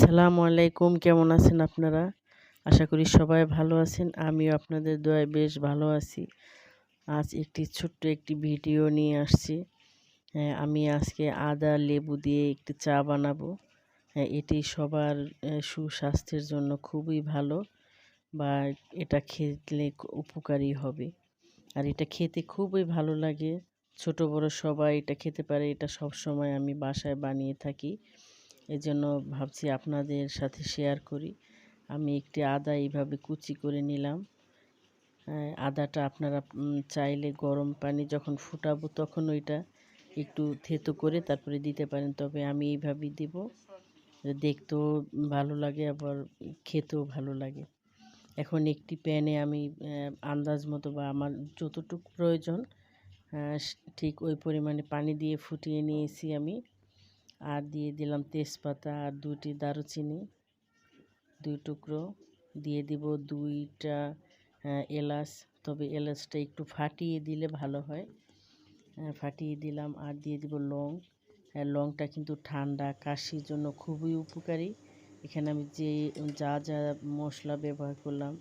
আসসালামু আলাইকুম, কেমন আছেন আপনারা? আশা করি সবাই ভালো আছেন। আমিও আপনাদের দোয়ায় বেশ ভালো আছি। আজ ছোট্ট একটি ভিডিও নিয়ে আসছি। আমি আজকে আদা লেবু দিয়ে একটি চা বানাবো। এটি সবার সুস্বাস্থ্যের জন্য খুবই ভালো, বা এটা খেলে উপকারী হবে। আর এটা খেতে খুবই ভালো লাগে। ছোট বড় সবাই এটা খেতে পারে। এটা সবসময় আমি বাসায় বানিয়ে থাকি। এজন্য ভাবছি আপনাদের সাথে শেয়ার করি। আমি একটি আদা এইভাবে কুচি করে নিলাম। আদাটা আপনারা চাইলে গরম পানি যখন ফুটাবো তখন ওইটা একটু থেতো করে তারপরে দিতে পারেন, তবে আমি এইভাবেই দেব। দেখতেও ভালো লাগে, আবার খেতেও ভালো লাগে। এখন একটি প্যানে আমি আন্দাজ মতো বা আমার যতটুকু প্রয়োজন ঠিক ওই পরিমাণে পানি দিয়ে ফুটিয়ে নিয়েছি আমি। আর দিয়ে দিলাম তেজপাতা আর 2টি দারুচিনি, 2 টুকরো। দিয়ে দিব 2টা এলাচ, তবে এলাচটা একটু ফাটিয়ে দিলে ভালো হয়। ফাটিয়ে দিলাম। আর দিয়ে দিব লং। লংটা কিন্তু ঠান্ডা কাশির জন্য খুবই উপকারী। এখানে আমি যা যা মশলা ব্যবহার করলাম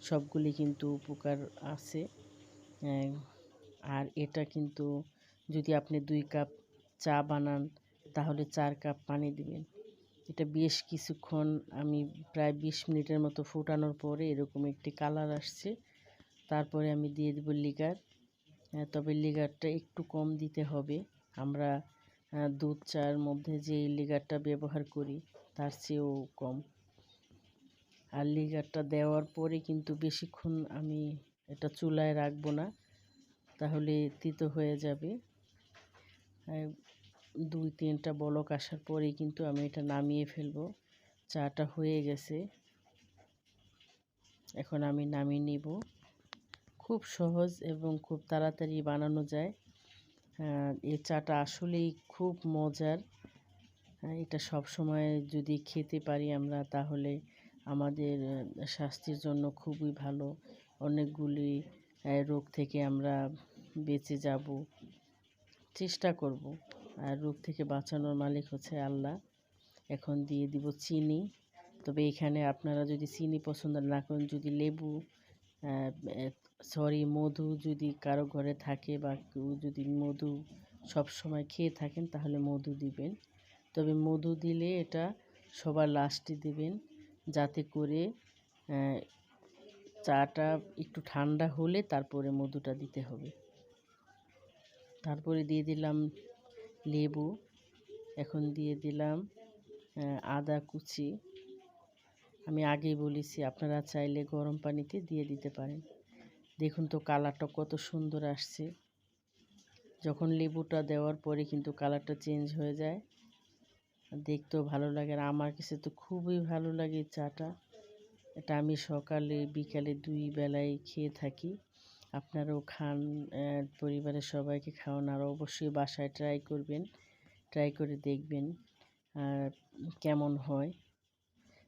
সবগুলি কিন্তু উপকার আছে। আর এটা কিন্তু যদি আপনি 2 কাপ চা বানান তাহলে 4 কাপ পানি দিবেন। এটা বেশ কিছুক্ষণ আমি প্রায় 20 মিনিটের মতো ফোটানোর পরে এরকম একটি কালার আসছে। তারপরে আমি দিয়ে দেব লিগার। তবে লিগারটা একটু কম দিতে হবে। আমরা দুধ চার মধ্যে যে লিগারটা ব্যবহার করি তার চেয়েও কম। আর লিগারটা দেওয়ার পরে কিন্তু বেশিক্ষণ আমি এটা চুলায় রাখবো না, তাহলে তিতো হয়ে যাবে। 2-3টা বলক আসার পরেই কিন্তু আমি এটা নামিয়ে ফেলবো। চাটা হয়ে গেছে, এখন আমি নামিয়ে নিব। খুব সহজ এবং খুব তাড়াতাড়ি বানানো যায়। এই চাটা আসলেই খুব মজার। এটা সব সময় যদি খেতে পারি আমরা তাহলে আমাদের স্বাস্থ্যের জন্য খুবই ভালো। অনেকগুলি রোগ থেকে আমরা বেঁচে যাব, চেষ্টা করব। আর রোগ থেকে বাঁচানোর মালিক হচ্ছে আল্লাহ। এখন দিয়ে দিব চিনি। তবে এখানে আপনারা যদি চিনি পছন্দ না করেন, যদি মধু যদি কারো ঘরে থাকে বা কেউ যদি মধু সব সময় খেয়ে থাকেন তাহলে মধু দিবেন। তবে মধু দিলে এটা সবার লাস্টে দিবেন, যাতে করে চাটা একটু ঠান্ডা হলে তারপরে মধুটা দিতে হবে। তারপরে দিয়ে দিলাম লেবু। এখন দিয়ে দিলাম আদা কুচি। আমি আগেই বলেছি আপনারা চাইলে গরম পানিতে দিয়ে দিতে পারেন। দেখুন তো কালারটা কত সুন্দর আসছে। যখন লেবুটা দেওয়ার পরে কিন্তু কালারটা চেঞ্জ হয়ে যায়, দেখতেও ভালো লাগে। আর আমার কাছে তো খুবই ভালো লাগে চাটা। এটা আমি সকালে বিকালে 2 বেলায় খেয়ে থাকি। আপনারাও খান, পরিবারের সবাইকে খাওয়ান। আর অবশ্যই বাসায় ট্রাই করবেন, ট্রাই করে দেখবেন কেমন হয়।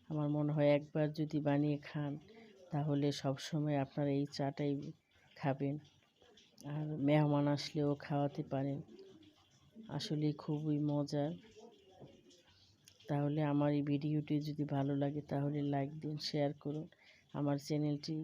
আমার মনে হয় একবার যদি বানিয়ে খান তাহলে সব সময় আপনারা এই চাটাই খাবেন, আর মেহমান আসলেও খাওয়াতে পারেন। আসলে খুবই মজার। তাহলে আমার এই ভিডিওটি যদি ভালো লাগে তাহলে লাইক দিন, শেয়ার করুন। আমার চ্যানেলটি